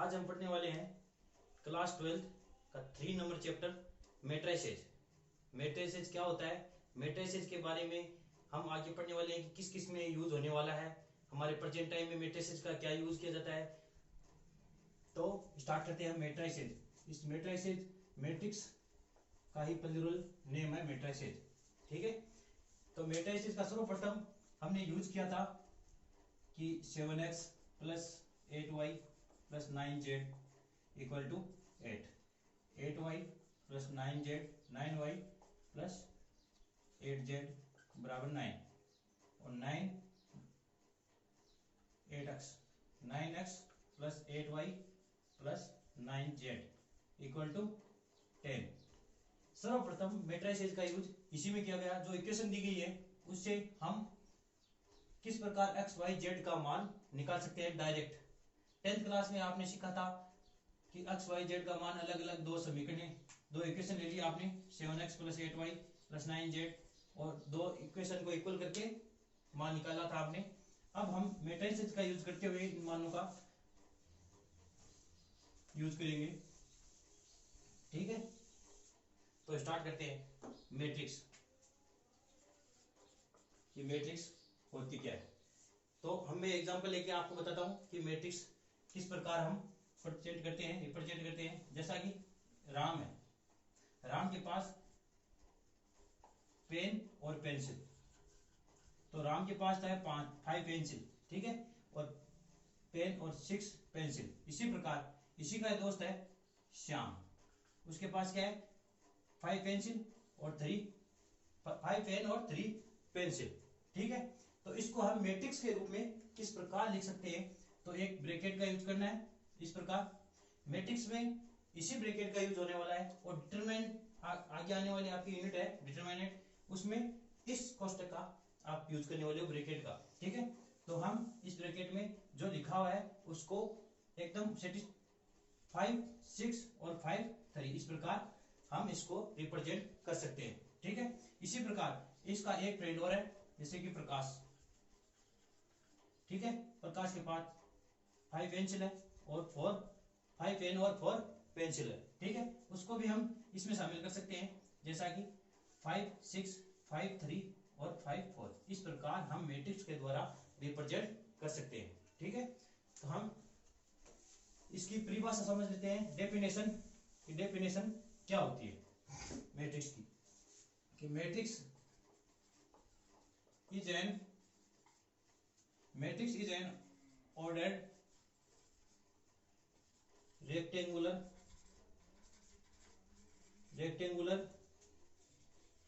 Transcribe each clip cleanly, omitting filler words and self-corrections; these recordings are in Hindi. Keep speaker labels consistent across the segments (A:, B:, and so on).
A: आज हम पढ़ने वाले हैं क्लास 12 का 3 नंबर चैप्टर मैट्रिसेस। मैट्रिसेस क्या होता है, मैट्रिसेस के बारे में हम आगे पढ़ने वाले हैं कि किस किस में यूज होने वाला है, हमारे प्रेजेंट टाइम में मैट्रिसेस का क्या यूज किया जाता है। तो स्टार्ट करते हैं मैट्रिसेस। इस मैट्रिसेस मैट्रिक्स का ही प्लूरल नेम है मैट्रिसेस, ठीक है। तो मैट्रिसेस का सर्वप्रथम हमने यूज किया था कि 7x plus 8y plus 9z equal to 8, 8y plus 9z 9y plus 8z बराबर 9 और 8x 9x plus 8y plus 9z equal to 10। सर्वप्रथम मैट्रिसेस का यूज इसी में किया गया। जो इक्वेशन दी गई है उससे हम किस प्रकार x y z का मान निकाल सकते हैं डायरेक्ट। 10th क्लास में आपने सीखा था कि x y z का मान अलग अलग दो समीकरण, दो इक्वेशन ले ली आपने, 7x plus 8y plus 9z और दो इक्वेशन को इक्वल करके मान निकाला था आपने। अब हम मैट्रिसेस का यूज करते हुए इन मानों का यूज करेंगे, ठीक है। तो स्टार्ट करते हैं मैट्रिक्स कि मैट्रिक्स होती क्या है। तो हम मैं एग्जांपल लेके आपको बताता हूं कि मैट्रिक्स किस प्रकार हम रिप्रेजेंट करते हैं। जैसा कि राम है, राम के पास पेन और पेंसिल, तो राम के पास है 5 पेंसिल, ठीक है, और पेन और 6 पेंसिल। इसी प्रकार इसी का दोस्त है श्याम, उसके पास क्या है 5 पेंसिल और 5 पेन और 3 पेंसिल, ठीक है। तो इसको हम मैट्रिक्स के रूप में किस प्रकार लिख सकते हैं। तो एक ब्रैकेट का यूज करना है इस प्रकार। मैट्रिक्स में इसी ब्रैकेट का यूज होने वाला है और डिटरमिनेंट आगे आने वाली आपकी यूनिट है डिटरमिनेंट, उसमें इस कोष्टक का आप यूज करने वाले हो ब्रैकेट का, ठीक है। तो हम इस ब्रैकेट में जो लिखा हुआ है उसको एकदम 5 6 और 5 3 इस प्रकार हम इसको रिप्रेजेंट कर सकते हैं, ठीक है। इसी प्रकार इसका एक फ्रेंड और है जैसे कि प्रकाश, ठीक है। प्रकाश के पास 5 पेंसिल है और 5 पेन और 4 पेंसिल है, ठीक है। उसको भी हम इसमें शामिल कर सकते हैं जैसा कि 5 6 5 3 और 5 4 इस प्रकार हम मैट्रिक्स के द्वारा रिप्रेजेंट कर सकते हैं, ठीक है। तो हम इसकी परिभाषा समझ लेते हैं, डेफिनेशन क्या होती है मैट्रिक्स की। कि matrix is an ordered rectangular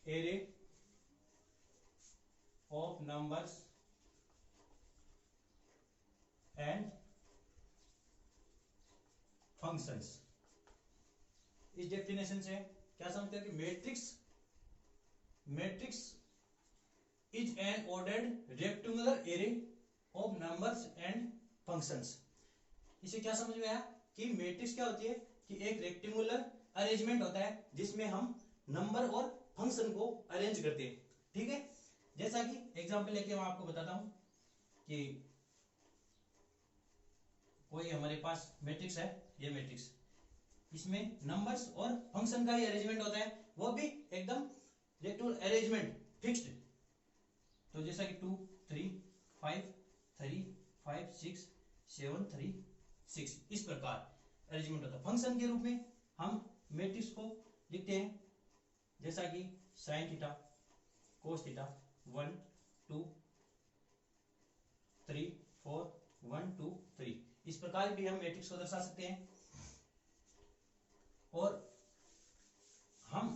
A: array of numbers and functions। इस डेफिनेशन से क्या समझते हैं कि matrix is an ordered rectangular array of numbers and functions. इसे क्या समझ में आया कि मैट्रिक्स क्या होती है कि एक रेक्टेंगुलर अरेंजमेंट होता है जिसमें हम नंबर और फंक्शन को अरेंज करते हैं, ठीक है। जैसा कि एग्जांपल लेके मैं आपको बताता हूं कि कोई हमारे पास मैट्रिक्स है, ये मैट्रिक्स, इसमें नंबर्स और फंक्शन का ही अरेंजमेंट होता है, वो भी एकदम रेक्टेंगुलर अरेंजमेंट फिक्स्ड। तो जैसा कि 2 3 5 3 5 6 7 3 6 इस प्रकार अरेंजमेंट होता है। फंक्शन के रूप में हम मैट्रिक्स को लिखते हैं जैसा कि साइन थीटा कोस थीटा 1 2 3 4 1 2 3 इस प्रकार भी हम मैट्रिक्स को दर्शा सकते हैं। और हम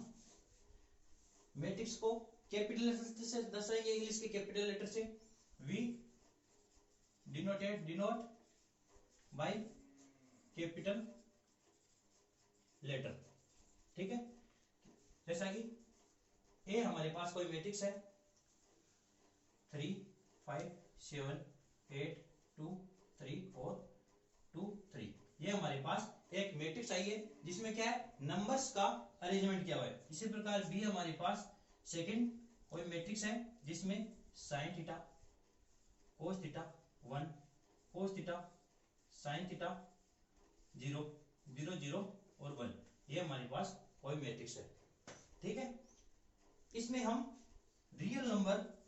A: मैट्रिक्स को कैपिटल लेटर से दर्शाएंगे, इंग्लिश के कैपिटल लेटर से। We denote by capital letter, ठीक है। जैसा कि ए हमारे पास कोई मैट्रिक्स है 3 5 7 8 2 3 4 2 3, ये हमारे पास एक मैट्रिक्स आई है जिसमें क्या है नंबर्स का अरेंजमेंट किया हुआ है। इसी प्रकार बी हमारे पास सेकंड कोई मैट्रिक्स है जिसमें sine theta cos theta 1 cos theta sine theta 0 0 0 और 1, ये हमारे पास कोई मैट्रिक्स है। ठीक है, इसमें हम real number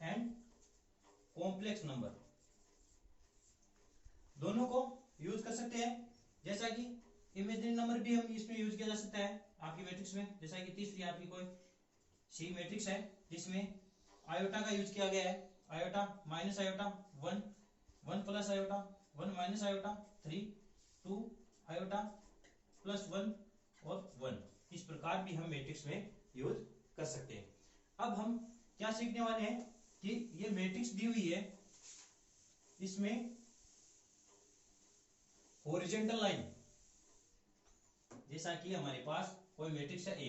A: and complex number दोनों को यूज कर सकते हैं। जैसा कि इमेजिनरी नंबर भी हम इसमें यूज किया जा सकता है आपकी मैट्रिक्स में। जैसा कि तीसरी आपकी कोई सी मैट्रिक्स है जिसमें आयोटा का यूज किया गया है, iota minus iota 1 1 plus iota 1 minus iota 3 2 iota plus 1 और 1, इस प्रकार भी हम मैट्रिक्स में यूज कर सकते हैं। अब हम क्या सीखने वाले हैं कि ये मैट्रिक्स दी हुई है, इसमें हॉरिजॉन्टल लाइन, जैसा कि हमारे पास कोई मैट्रिक्स है ए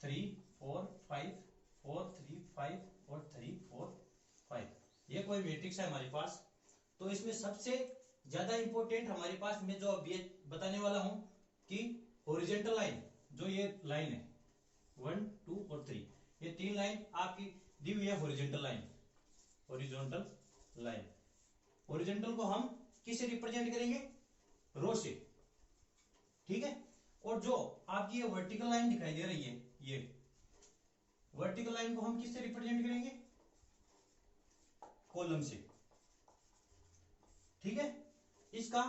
A: 3 4 5 4 3 5 और 3 4 5, ये कोई मैट्रिक्स है हमारे पास। तो इसमें सबसे ज्यादा इंपॉर्टेंट हमारे पास मैं जो अभी बताने वाला हूं कि हॉरिजॉन्टल लाइन, जो ये लाइन है 1 2 और 3, ये 3 लाइन आपकी दी हुई है horizontal line. Horizontal line, horizontal को हम किससे रिप्रेजेंट करेंगे? रो से। ठीक है, और जो आपकी ये वर्टिकल लाइन दिखाई दे रही है, ये वर्टिकल लाइन को हम किससे रिप्रेजेंट करेंगे? कॉलम से। ठीक है, इसका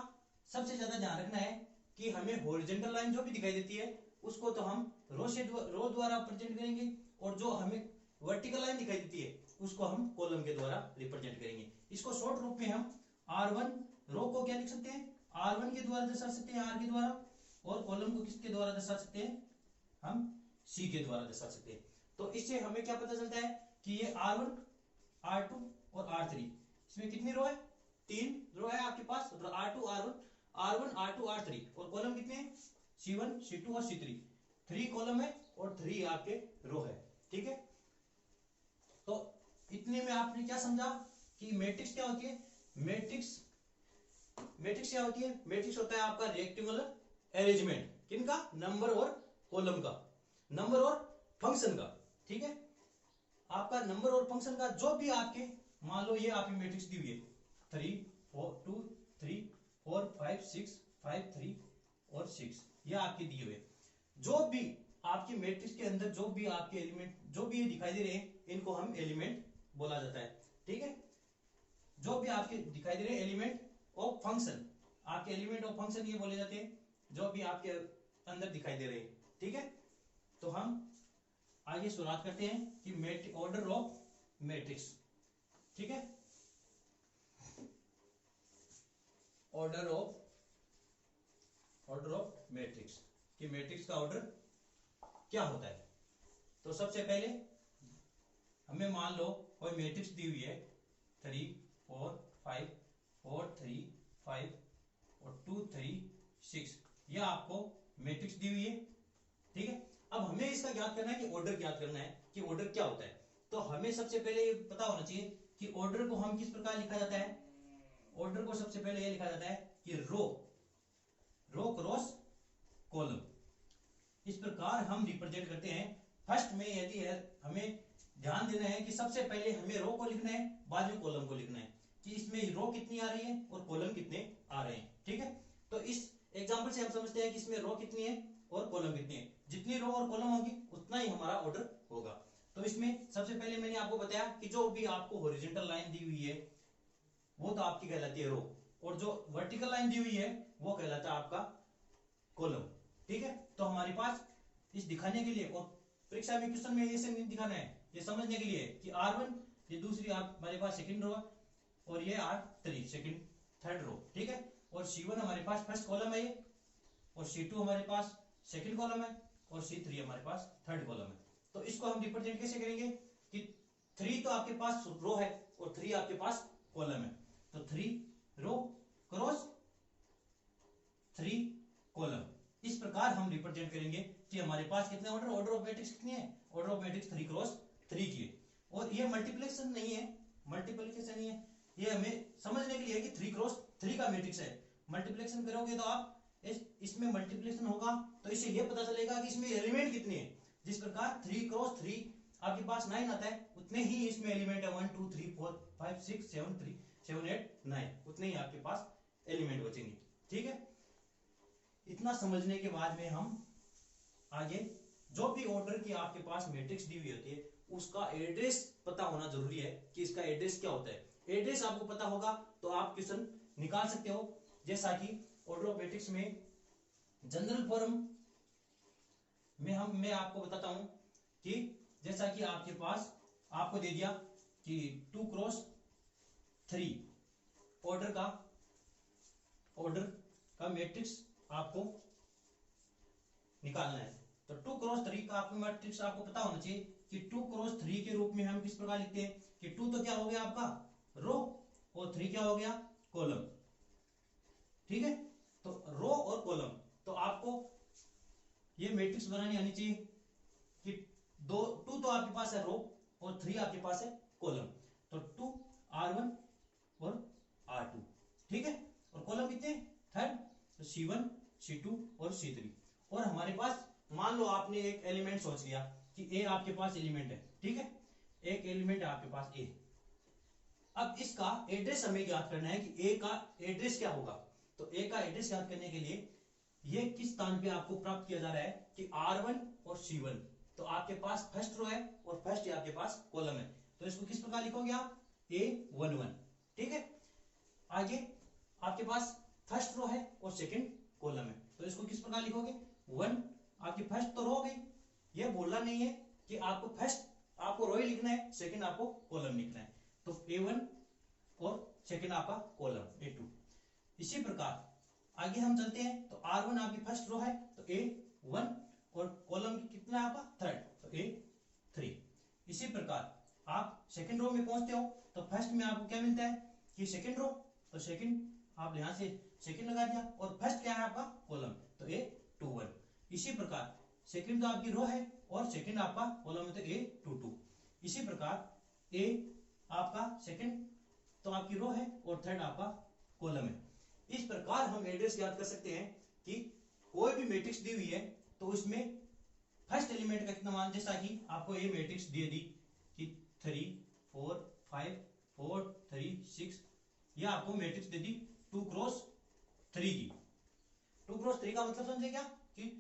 A: सबसे ज्यादा ध्यान रखना है कि हमें हॉरिजॉन्टल लाइन जो भी दिखाई देती है उसको तो हम रो द्वारा रिप्रेजेंट करेंगे, और जो हमें वर्टिकल लाइन दिखाई देती है उसको हम कॉलम के द्वारा रिप्रेजेंट करेंगे। इसको शॉर्ट रूप में हम R1 रो को क्या लिख सकते हैं? R1 के द्वारा दर्शा सकते हैं, R के द्वारा, और कॉलम को किसके द्वारा दर्शा सकते हैं? हम C के द्वारा दर्शा सकते हैं। तो इससे हमें क्या पता चलता है कि ये R1 R2 और R3, इसमें कितनी रो है? 3 रो है आपके पास, R2 R1 R2 R3, और कॉलम कितने हैं? C1 C2 और C3, 3 कॉलम है और 3 आपके रो है। ठीक है, तो इतने में आपने क्या समझा कि मैट्रिक्स क्या होती है? मैट्रिक्स क्या होती है? मैट्रिक्स होता है आपका रेक्टेंगुलर अरेंजमेंट, किनका? नंबर और कॉलम का, नंबर और फंक्शन का। ठीक है, आपका नंबर और फंक्शन का जो भी आपके, मान लो ये आपकी मैट्रिक्स दी हुई है 3 4 2 3 4 5 6 5 3 और 6, ये आपकी दी हुई है। जो भी आपकी मैट्रिक्स के अंदर जो भी आपके एलिमेंट जो भी ये दिखाई दे रहे हैं, इनको हम एलिमेंट बोला जाता है। ठीक है, जो भी आपके दिखाई दे रहे हैं एलिमेंट ऑफ फंक्शन, आपके एलिमेंट ऑफ फंक्शन ये बोले जाते हैं जो भी आपके अंदर दिखाई दे रहे हैं। ठीक है, तो हम आगे शुरुआत करते हैं कि ऑर्डर ऑफ मैट्रिक्स। ठीक है, ऑर्डर ऑफ मैट्रिक्स, कि मैट्रिक्स का ऑर्डर क्या होता है। तो सबसे पहले हमें मान लो कोई मैट्रिक्स दी हुई है 3 4 5 4 3 5 और 2 3 6, यह आपको मैट्रिक्स दी हुई है। ठीक है, अब हमें इसका ज्ञात करना है कि ऑर्डर ज्ञात करना है कि ऑर्डर क्या होता है। तो हमें सबसे पहले ये पता होना चाहिए कि ऑर्डर को हम किस प्रकार लिखा जाता है। ऑर्डर को सबसे पहले ये लिखा जाता है कि रो क्रॉस कॉलम, इस प्रकार हम रिप्रेजेंट करते हैं। फर्स्ट में यदि है हमें ध्यान देना है कि सबसे पहले हमें रो को लिखना है, बाद में कॉलम को लिखना है कि इसमें रो कितनी आ रही है और कॉलम कितने आ रहे हैं। ठीक है, तो इस एग्जांपल से हम समझते हैं कि इसमें रो कितनी है और कॉलम कितनी है। जितनी रो और कॉलम होगी उतना ही हमारा ऑर्डर होगा। तो इसमें सबसे पहले मैंने आपको बताया कि जो भी आपको हॉरिजॉन्टल लाइन दी हुई है वो तो आपकी कहलाती है रो, और जो वर्टिकल लाइन दी हुई है वो कहलाता है आपका कॉलम। ठीक है, तो हमारे पास इस दिखाने के लिए, और परीक्षा में क्वेश्चन में ये से नहीं दिखाना है, ये समझने के लिए कि R1 ये दूसरी आप हमारे पास सेकंड रो और ये R3 सेकंड थर्ड रो। ठीक है, और C1 हमारे पास फर्स्ट कॉलम है ये, और C2 हमारे पास सेकंड कॉलम है, और C3 हमारे पास थर्ड कॉलम है। तो इसको हम रिप्रेजेंट कैसे करेंगे कि 3 तो आपके पास रो है और 3 आपके पास कॉलम है, तो 3 रो क्रॉस 3 कॉलम, इस प्रकार हम रिप्रेजेंट करेंगे कि हमारे पास कितने ऑर्डर ऑफ मैट्रिक्स कितनी है? ऑर्डर ऑफ मैट्रिक्स 3 क्रॉस 3 की है। और ये मल्टीप्लिकेशन नहीं है, ये हमें समझने के लिए है कि 3 क्रॉस 3 का मैट्रिक्स है। मल्टीप्लिकेशन करोगे तो आप इसमें मल्टीप्लिकेशन होगा तो इससे ये पता चलेगा कि इसमें एलिमेंट कितने हैं। जिस प्रकार 3 क्रॉस 3 आपके पास 9 आता है, उतने ही इसमें एलिमेंट है 1 2 3 4 5 6 7 3 7 8 9 उतने ही आपके पास एलिमेंट बचेंगे। ठीक है, इतना समझने के बाद में हम आगे जो भी ऑर्डर की आपके पास मैट्रिक्स दी हुई होती है उसका एड्रेस पता होना जरूरी है कि इसका एड्रेस क्या होता है। एड्रेस आपको पता होगा तो आप क्वेश्चन निकाल सकते हो। जैसा कि ऑर्डर ऑफ मैट्रिक्स में जनरल फॉर्म में मैं आपको बताता हूं कि जैसा कि आपके पास आपको दे दिया कि 2 क्रॉस 3 ऑर्डर का मैट्रिक्स आपको निकालना है। तो 2 क्रॉस 3 का आपको मैट्रिक्स आपको पता होना चाहिए कि 2 क्रॉस 3 के रूप में हम किस प्रकार लिखते हैं कि 2 तो क्या हो गया आपका रो और 3 क्या हो गया कॉलम। ठीक है, तो रो और कॉलम, तो आपको ये मैट्रिक्स बनानी आनी चाहिए कि 2 तो आपके पास है रो और 3 आपके पास है कॉलम। तो 2 R1 और R2। ठीक है, और कॉलम कितने थर्ड, तो C1 C2 और C3। और हमारे पास मान लो आपने एक एलिमेंट सोच लिया कि ए आपके पास एलिमेंट है। ठीक है, एक एलिमेंट है आपके पास ए। अब इसका एड्रेस हमें ज्ञात करना है कि ए का एड्रेस क्या होगा। तो ए का एड्रेस ज्ञात करने के लिए ये किस स्थान पे आपको प्राप्त किया जा रहा है कि R1 और C1, तो आपके पास फर्स्ट रो है और फर्स्ट आपके पास कॉलम है। तो इसको किस प्रकार लिखोगे आप A11। ठीक है, आगे आपके पास फर्स्ट रो है और सेकंड कॉलम है, तो इसको किस प्रकार लिखोगे 1। आपकी फर्स्ट तो रो हो गई, यह बोलना नहीं है कि आपको फर्स्ट आपको रो ही लिखना है, सेकंड आपको कॉलम लिखना है। तो A1 और सेकंड आपका कॉलम A2। इसी प्रकार आगे हम चलते हैं, तो R1 आपकी फर्स्ट रो है तो A1 और कॉलम कितना है आपका थर्ड, तो A3। इसी प्रकार आप सेकंड रो में पहुंचते हो तो फर्स्ट में आपको क्या मिलता है कि सेकंड रो, तो सेकंड आप यहां से सेकंड लगा दिया और फर्स्ट क्या है आपका कॉलम, तो A21। इसी प्रकार सेकंड तो आपकी रो है और सेकंड आपका कॉलम है तो A22। इसी प्रकार A आपका सेकंड तो आपकी रो है और थर्ड आपका कॉलम है। इस प्रकार हम एड्रेस याद कर सकते हैं कि कोई भी मैट्रिक्स दी हुई है तो उसमें फर्स्ट एलिमेंट का कितना मान, जैसा कि आपको ये मैट्रिक्स दे दी कि 3 4 5 4 3 6, ये आपको मैट्रिक्स दे दी 2 क्रॉस 3 की। 2 क्रॉस 3 का मतलब समझे क्या कि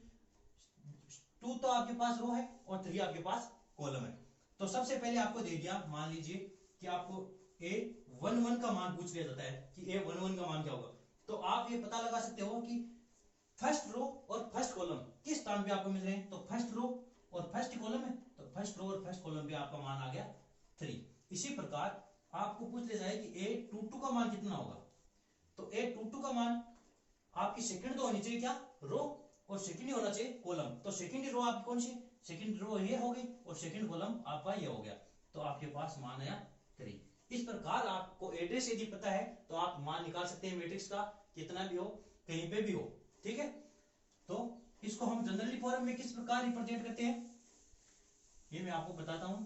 A: 2 तो आपके पास रो है और 3 आपके पास कॉलम है। तो सबसे पहले आपको दे दिया, मान लीजिए कि आपको A11 का मान पूछ लिया जाता है कि A11 का मान क्या होगा, तो आप ये पता लगा सकते हो कि फर्स्ट रो और फर्स्ट कॉलम किस स्थान पे आपको मिल रहे हैं। तो फर्स्ट रो और फर्स्ट कॉलम है, तो फर्स्ट रो और फर्स्ट कॉलम पे आपका मान आ गया 3। इसी प्रकार आपको पूछ लिया जाए कि A22 का मान कितना होगा, तो A22 का मान आपकी सेकंड तो होनी चाहिए क्या रो और सेकंड ही होना चाहिए कॉलम। तो सेकंड रो आपकी कौन सी, सेकंड रो ये हो गई और सेकंड कॉलम आपका ये हो गया, तो आपके पास मान आया 3। इस प्रकार आपको एड्रेस यदि पता है तो आप मान निकाल सकते हैं मैट्रिक्स का, कितना भी हो कहीं पे भी हो। ठीक है, तो इसको हम जनरली फॉर्म में किस प्रकार रिप्रेजेंट करते हैं ये मैं आपको बताता हूं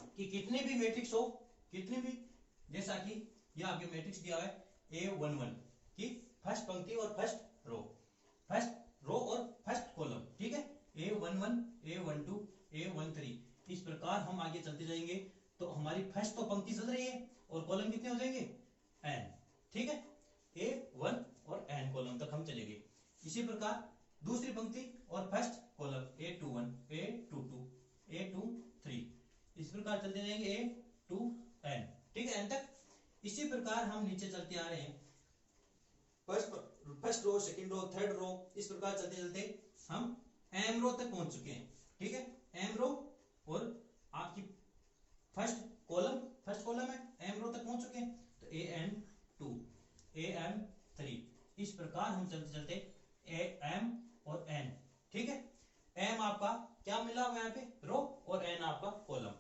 A: कि कितने भी मैट्रिक्स हो, कितने भी, जैसा कि यह आपके मैट्रिक्स दिया हुआ है A11 की फर्स्ट पंक्ति और फर्स्ट रो और फर्स्ट कॉलम। ठीक है, A11 A12 A13, इस प्रकार हम आगे चलते जाएंगे तो हमारी फर्स्ट तो पंक्ति चल रही है और कॉलम कितने हो जाएंगे n। ठीक है, A1 और n कॉलम तक हम चलेंगे। इसी प्रकार दूसरी पंक्ति और first column A21 A22 A23, इस प्रकार चलते जाएंगे A2n। ठीक है, n तक। इसी प्रकार हम नीचे चलते आ रहे हैं, first row second row third row, इस प्रकार चलते चलते हम m रो तक पहुंच चुके हैं। ठीक है, m रो और आपकी फर्स्ट कॉलम है, m रो तक पहुंच चुके हैं, तो an2 am3, इस प्रकार हम चलते चलते am और n। ठीक है, m आपका क्या मिला हुआ यहाँ पे रो और n आपका कॉलम।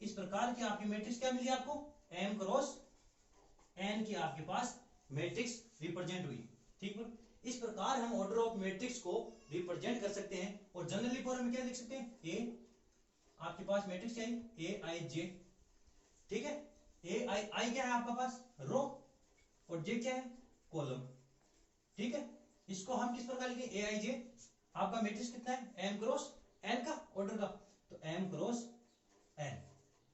A: इस प्रकार की आपकी मैट्रिक्स क्या मिली आपको m क्रॉस n की आपके पास मैट्रिक्स रिप्रेजेंट हुई। ठीक है, इस प्रकार हम ऑर्डर ऑफ मैट्रिक्स को रिप्रेजेंट कर सकते हैं। और जनरली फॉर्म में क्या लिख सकते हैं, ए आपके पास मैट्रिक्स क्या है Aij। ठीक है, ai क्या है आपका पास रो और j क्या है कॉलम। ठीक है, इसको हम किस प्रकार लिखेंगे Aij, आपका मैट्रिक्स कितना है m क्रॉस n का ऑर्डर का, तो m क्रॉस n,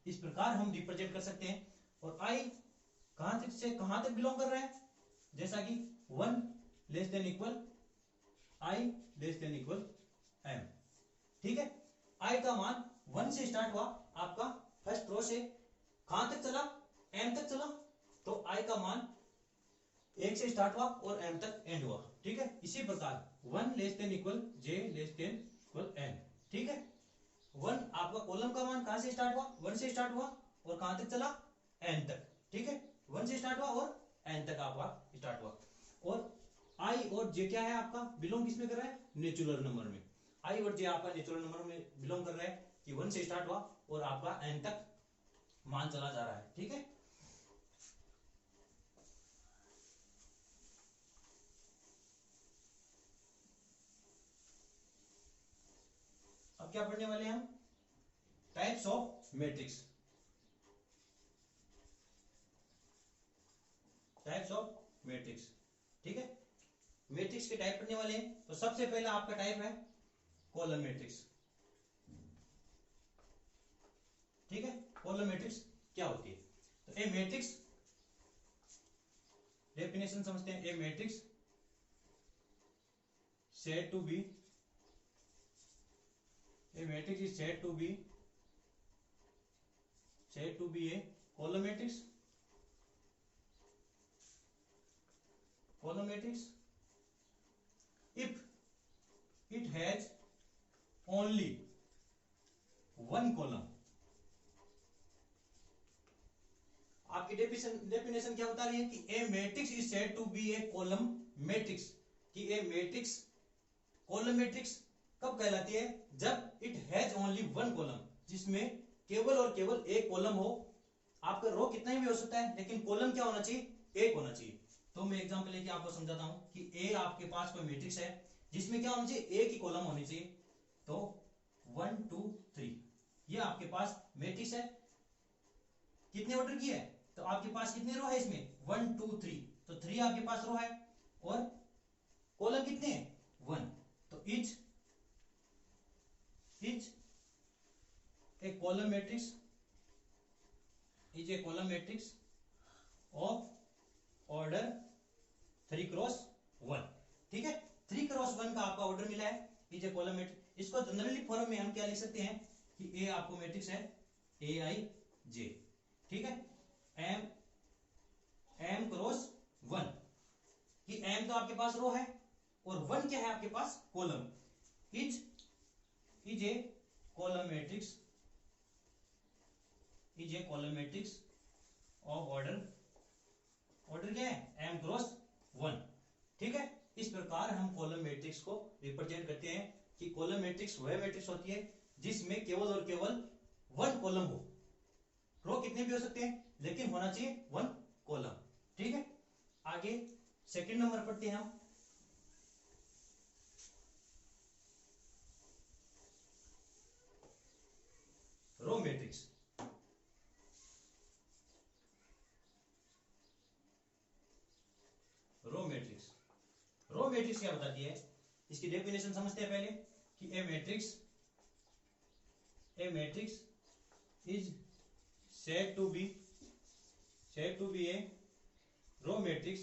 A: इस प्रकार हम रिप्रेजेंट कर सकते हैं। और i कहां तक बिलोंग कर रहा है, जैसा कि 1 लेस देन इक्वल आई लेस देन इक्वल एम। ठीक है, आई का मान 1 से स्टार्ट हुआ आपका फर्स्ट रो से, कहां तक चला, एम तक चला, तो आई का मान 1 से स्टार्ट हुआ और एम तक एंड हुआ। ठीक है, इसी प्रकार 1 लेस देन इक्वल जे लेस देन इक्वल एन। ठीक है, 1 आपका कॉलम का मान कहां से स्टार्ट हुआ, 1 से स्टार्ट हुआ और कहां तक चला, एन तक। ठीक है, 1 से स्टार्ट हुआ और एन तक आपका स्टार्ट हुआ। और आई और जे क्या है आपका, बिलोंग किसमें कर रहा है, नेचुरल नंबर में। आई और जे आपका नेचुरल नंबर में बिलोंग कर रहा है कि 1 से स्टार्ट हुआ और आपका एन तक मान चला जा रहा है। ठीक है, अब क्या पढ़ने वाले हैं हम, types of matrix. Types of matrix. ठीक है, मैट्रिक्स के टाइप पढ़ने वाले हैं। तो सबसे पहला आपका टाइप है कॉलम मैट्रिक्स। ठीक है, कॉलम मैट्रिक्स क्या होती है, तो ए मैट्रिक्स, डेफिनेशन समझते हैं। ए matrix said to be, a matrix is said to be a column matrix, if it has only one column। आपकी डेफिनेशन क्या बता रही है कि a matrix is said to be a column matrix, कि ए मैट्रिक्स कॉलम मैट्रिक्स कब कहलाती है, जब it has only one column, जिसमें केवल और केवल एक कॉलम हो। आपका रो कितना ही भी हो सकता है, लेकिन कॉलम क्या होना चाहिए, एक होना चाहिए। तो मैं एग्जांपल लेके आपको समझाता हूं कि ए आपके पास कोई मैट्रिक्स है जिसमें क्या होना चाहिए, एक ही कॉलम होनी चाहिए। तो 1 2 3 ये आपके पास मैट्रिक्स है, कितने ऑर्डर की है, तो आपके पास कितने रो है इसमें, 1 2 3, तो 3 आपके पास रो है और कॉलम कितने हैं, 1। तो etch A column matrix is a column matrix of order 3 cross 1। ठीक है, 3 क्रॉस 1 का आपका ऑर्डर मिला है, इज ए कॉलम मैट्रिक्स। इसको जनरली फॉर्म में हम क्या लिख सकते हैं कि ए आपको मैट्रिक्स है ए आई जे। ठीक है, एम क्रॉस 1, कि एम तो आपके पास रो है और 1 क्या है आपके पास, column. Is a column matrix of order क्या है, एम क्रॉस 1। ठीक है, इस प्रकार हम कॉलम मैट्रिक्स को रिप्रेजेंट करते हैं कि कॉलम मैट्रिक्स वह मैट्रिक्स होती है जिसमें केवल और केवल 1 कॉलम हो। रो कितने भी हो सकते हैं, लेकिन होना चाहिए 1 कॉलम। ठीक है, आगे सेकंड नंबर पढ़ते हैं हम, रो मैट्रिक्स। रो मैट्रिक्स क्या बताती है, इसकी डेफिनेशन समझते हैं पहले कि a matrix is said to be a row matrix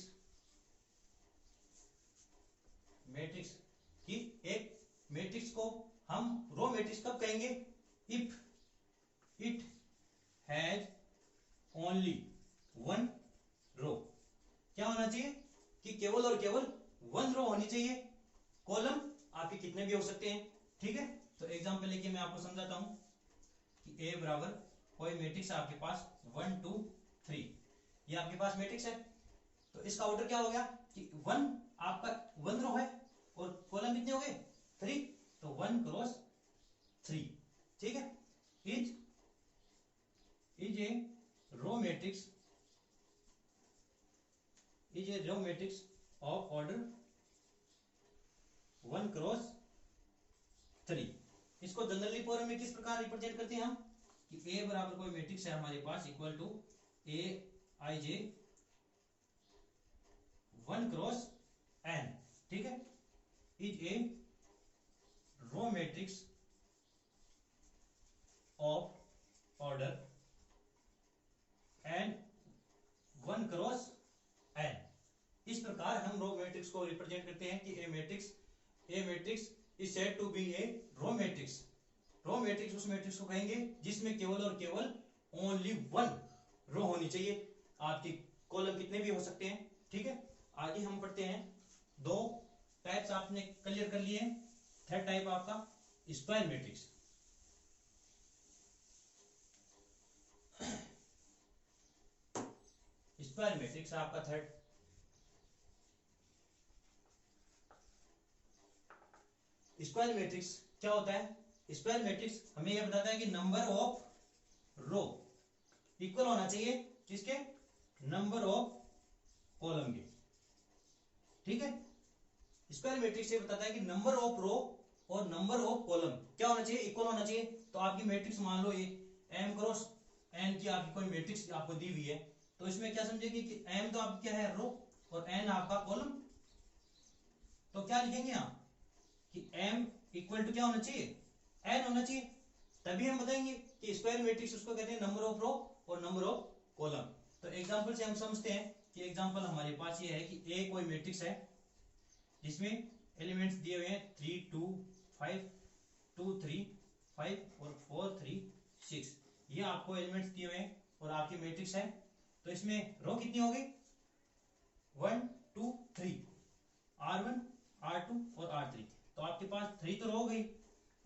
A: कि एक मैट्रिक्स को हम रो मैट्रिक्स कब कहेंगे, if it has only 1 row. क्या होना चाहिए कि केवल और केवल 1 रो होनी चाहिए, कॉलम आपके कितने भी हो सकते हैं। ठीक है, तो एग्जांपल लेके मैं आपको समझाता हूं कि ए बराबर कोई मैट्रिक्स है आपके पास 1 2 3, ये आपके पास मैट्रिक्स है। तो इसका ऑर्डर क्या हो गया कि 1 आपका 1 रो है और कॉलम कितने हो गए 3, तो 1 क्रॉस 3। ठीक है, is a row matrix of order 1 cross 3। इसको जनरली फॉर्म में किस प्रकार रिप्रेजेंट करते हैं हम कि ए बराबर कोई मैट्रिक्स है हमारे पास equal to A I J 1 cross N. ठीक है, is a row matrix of order N 1 को रिप्रेजेंट करते हैं कि a matrix is said to be a row matrix. Row matrix उस मैट्रिक्स को कहेंगे जिसमें केवल और केवल ओनली वन रो होनी चाहिए। आपके कॉलम कितने भी हो सकते हैं, ठीक है। आगे हम पढ़ते हैं, दो टाइप्स आपने क्लियर कर लिए। थर्ड टाइप आपका स्क्वायर मैट्रिक्स। स्क्वायर मैट्रिक्स आपका थर्ड। स्क्वायर मैट्रिक्स क्या होता है? स्क्वायर मैट्रिक्स हमें यह बताता है कि नंबर ऑफ रो इक्वल होना चाहिए किसके? नंबर ऑफ कॉलम के, ठीक है। स्क्वायर मैट्रिक्स ये बताता है कि नंबर ऑफ रो और नंबर ऑफ कॉलम क्या होना चाहिए? इक्वल होना चाहिए। तो आपकी मैट्रिक्स मान लो ये m क्रॉस n की आपकी कोई मैट्रिक्स आपको दी हुई है, तो इसमें क्या समझेंगे कि m तो आपकी क्या है? रो, और n आपका कॉलम। तो क्या लिखेंगे आप कि m इक्वल टू क्या होना चाहिए? n होना चाहिए। तभी हम बताएंगे कि स्क्वायर मैट्रिक्स उसको कहते हैं नंबर ऑफ रो और नंबर ऑफ कॉलम। तो एग्जांपल से हम समझते हैं कि एग्जांपल हमारे पास ये है कि a कोई मैट्रिक्स है जिसमें एलिमेंट्स दिए हुए हैं 3 2 5 2 3 5 और 4 3 6। ये आपको एलिमेंट्स दिए हुए हैं और आपकी मैट्रिक्स है। तो इसमें रो कितनी होगी? 1 2 3, R1 R2 और R3। तो आपके पास 3 तो रो हो गई,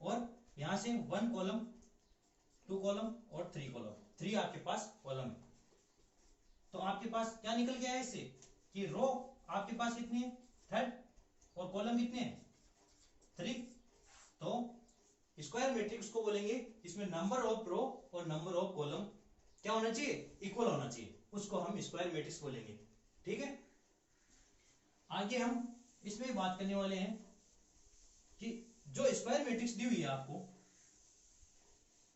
A: और यहां से 1 कॉलम 2 कॉलम और 3 कॉलम, 3 आपके पास कॉलम है। तो आपके पास क्या निकल गया है इससे कि रो आपके पास कितनी है? 3, और कॉलम कितने हैं? 3। तो स्क्वायर मैट्रिक्स को बोलेंगे इसमें नंबर ऑफ रो और नंबर ऑफ कॉलम क्या होना चाहिए? इक्वल होना चाहिए, उसको हम स्क्वायर मैट्रिक्स बोलेंगे, ठीक है। आगे हम इसमें बात करने वाले हैं कि जो स्क्वायर मैट्रिक्स दी हुई है आपको,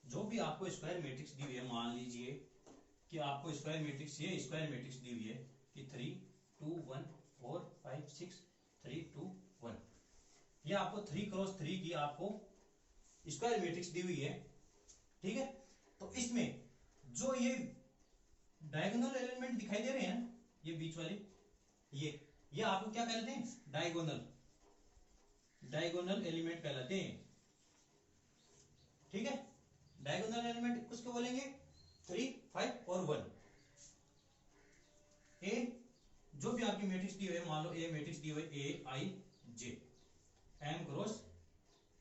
A: जो भी आपको स्क्वायर मैट्रिक्स दी हुई है, मान लीजिए कि आपको स्क्वायर मैट्रिक्स, ये स्क्वायर मैट्रिक्स दी हुई है कि 3 2 1 4 5 6 3 2 1, ये आपको 3 क्रॉस 3 की आपको स्क्वायर मैट्रिक्स दी हुई है, ठीक है। तो इसमें जो ये डायगोनल एलिमेंट दिखाई दे रहे हैं, ये बीच वाले, ये आपको क्या कहलाते हैं? डायगोनल एलिमेंट कहलाते हैं, ठीक है। डायगोनल एलिमेंट किसको बोलेंगे? 3 5 और 1। ए जो भी आपकी मैट्रिक्स दी हुई है, मान लो ए मैट्रिक्स दी हुई है A I J M cross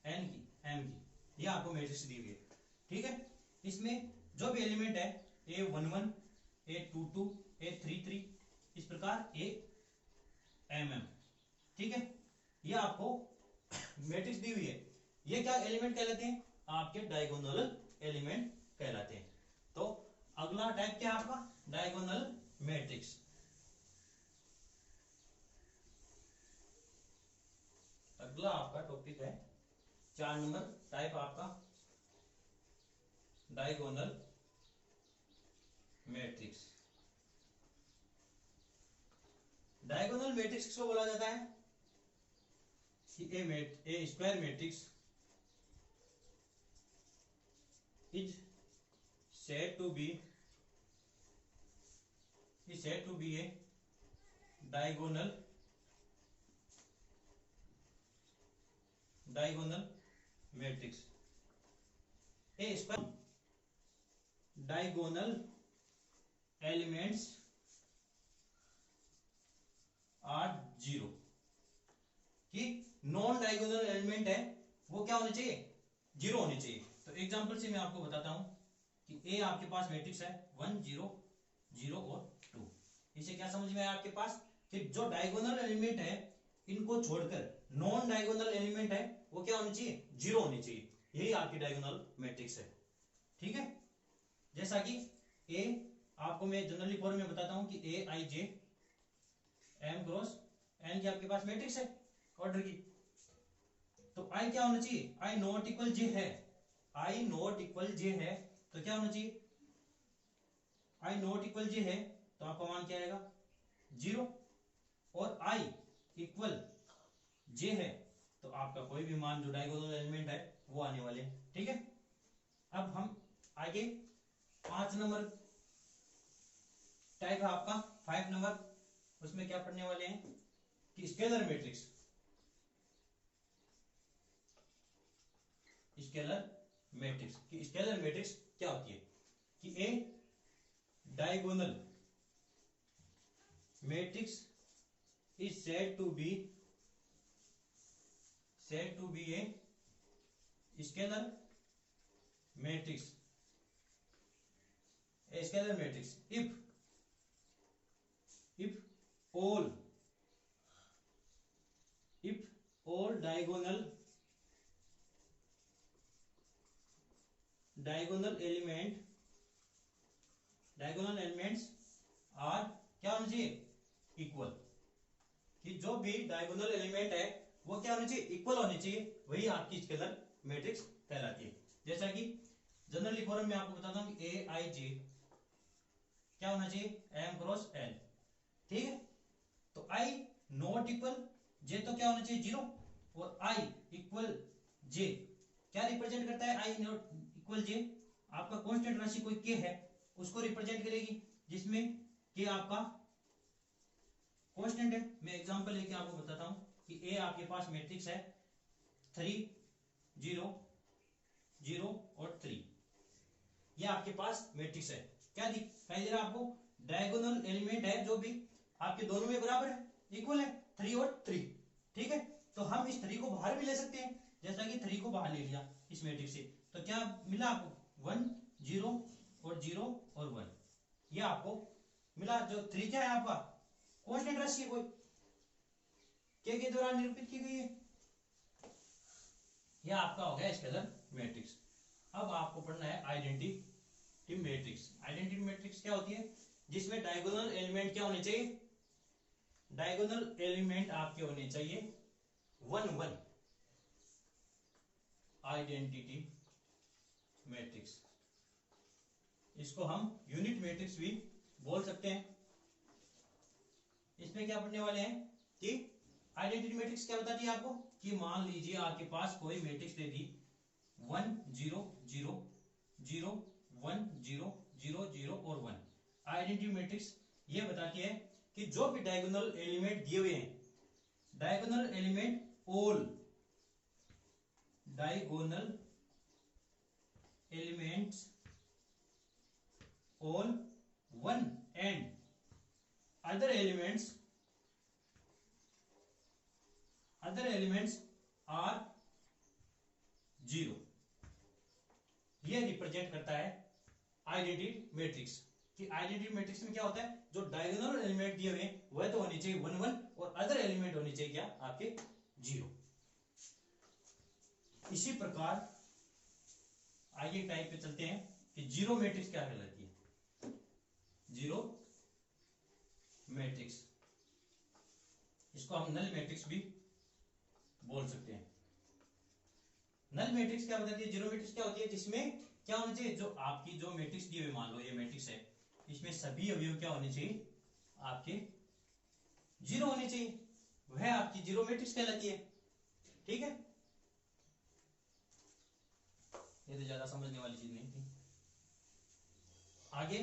A: N की M की, ये आपको मैट्रिक्स दी हुई है, ठीक है। इसमें जो भी एलिमेंट है A11 A22 A33 इस प्रकार AMM, ठीक है। ये आपको मैट्रिक्स दी हुई है, ये क्या एलिमेंट कहलाते हैं? आपके डायगोनल एलिमेंट कहलाते हैं। तो अगला टाइप क्या है आपका? Diagonal matrix. अगला आपका टॉपिक है 4 नंबर टाइप आपका डायगोनल मैट्रिक्स। डायगोनल मैट्रिक्स किसको बोला जाता है? A square matrix is said to be a diagonal matrix. A square diagonal elements are 0, कि नॉन डायगोनल एलिमेंट है वो क्या होने चाहिए? 0 होने चाहिए। तो एग्जांपल से मैं आपको बताता हूं कि ए आपके पास मैट्रिक्स है 1 0 0 और 2। इसे क्या समझ में आया आपके पास कि जो डायगोनल एलिमेंट है इनको छोड़कर नॉन डायगोनल एलिमेंट है वो क्या होने चाहिए? 0 होने चाहिए। यही आपकी डायगोनल मैट्रिक्स है, ठीक है। जैसा कि ए आपको मैं जनरली फॉर्म में बताता हूं कि ए I J M cross N की आपके पास मैट्रिक्स है ऑर्डर की। तो आई क्या होना चाहिए? आई नॉट इक्वल जे है, आई नॉट इक्वल जे है तो क्या होना चाहिए? आई नॉट इक्वल जे है तो आपका मान क्या आएगा? 0। और आई इक्वल जे है तो आपका कोई भी मान जो डायगोनल एलिमेंट है वो आने वाले, ठीक है। अब हम आगे 5 नंबर टाइप है आपका 5 नंबर, उसमें क्या पढ़ने वाले हैं कि स्केलर मैट्रिक्स, स्केलर मैट्रिक्स क्या होती है कि a diagonal matrix is said to be a scalar matrix if all diagonal elements are क्या होना चाहिए इक्वल, कि जो भी डायगोनल एलिमेंट है वो क्या होना चाहिए इक्वल होने चाहिए, वही आपकी स्केलर मैट्रिक्स कहलाती है। जैसा कि जनरली फॉर्म में आपको बताता हूं कि ए आई जे क्या होना चाहिए एम क्रॉस एल, ठीक है। तो आई नॉट इक्वल जे तो क्या होना चाहिए जीरो, और आई इक्वल जे क्या रिप्रेजेंट करता है, आई नॉट इक्वल जे आपका कांस्टेंट राशि कोई के है उसको रिप्रेजेंट करेगी, जिसमें के आपका कांस्टेंट है। मैं एग्जांपल लेके आपको बताता हूं कि ए आपके पास मैट्रिक्स है 3 0 0 और 3, ये आपके पास मैट्रिक्स है। क्या दिखाई दे रहा है आपको, डायगोनल एलिमेंट है जो भी आपके दोनों में बराबर है, इक्वल है 3 और 3, ठीक है। तो हम इस 3 को बाहर भी ले सकते हैं, जैसा कि 3 को बाहर ले लिया इस मैट्रिक्स से, तो क्या मिला आपको 1 0 और 0 और 1, ये आपको मिला। जो 3 क्या है आपका कांस्टेंट राशि है कोई, के दौरान निरूपित की गई है, यह आपका हो गया स्केलर मैट्रिक्स। अब आपको पढ़ना है आइडेंटिटी मैट्रिक्स। आइडेंटिटी मैट्रिक्स क्या होती है, जिसमें डायगोनल एलिमेंट क्या होने चाहिए, डायगोनल एलिमेंट आपके होने चाहिए 1 1, आइडेंटिटी मैट्रिक्स। इसको हम यूनिट मैट्रिक्स भी बोल सकते हैं। इसमें क्या पढ़ने वाले हैं कि आइडेंटिटी मैट्रिक्स क्या बताती है आपको, कि मान लीजिए आपके पास कोई मैट्रिक्स दे दी 1 0 0 0 1 0 0 0 और 1। आइडेंटिटी मैट्रिक्स ये बताती है कि जो भी डायगोनल एलिमेंट दिए हुए हैं, diagonal element all diagonal elements all 1 and other elements are 0, ये रिप्रेजेंट करता है आइडेंटिटी मैट्रिक्स। कि आइडेंटिटी मैट्रिक्स में क्या होता है, जो डायगोनल एलिमेंट दिए हुए हैं वह तो होने चाहिए 1 1 और अदर एलिमेंट होने चाहिए क्या आपके 0। इसी प्रकार आगे टाइप पे चलते हैं कि जीरो मैट्रिक्स क्या कहलाती है, जीरो मैट्रिक्स, इसको हम नल मैट्रिक्स भी बोल सकते हैं। नल मैट्रिक्स क्या बताती है, जीरो मैट्रिक्स क्या होती है, जिसमें क्या होना चाहिए, जो आपकी जो मैट्रिक्स दी हुई, मान लो ये मैट्रिक्स है, इसमें सभी अवयव क्या होने चाहिए आपके जीरो होने चाहिए, वह आपकी जीरो मैट्रिक्स कहलाती है, ठीक है। ये तो ज्यादा समझने वाली चीज नहीं थी। आगे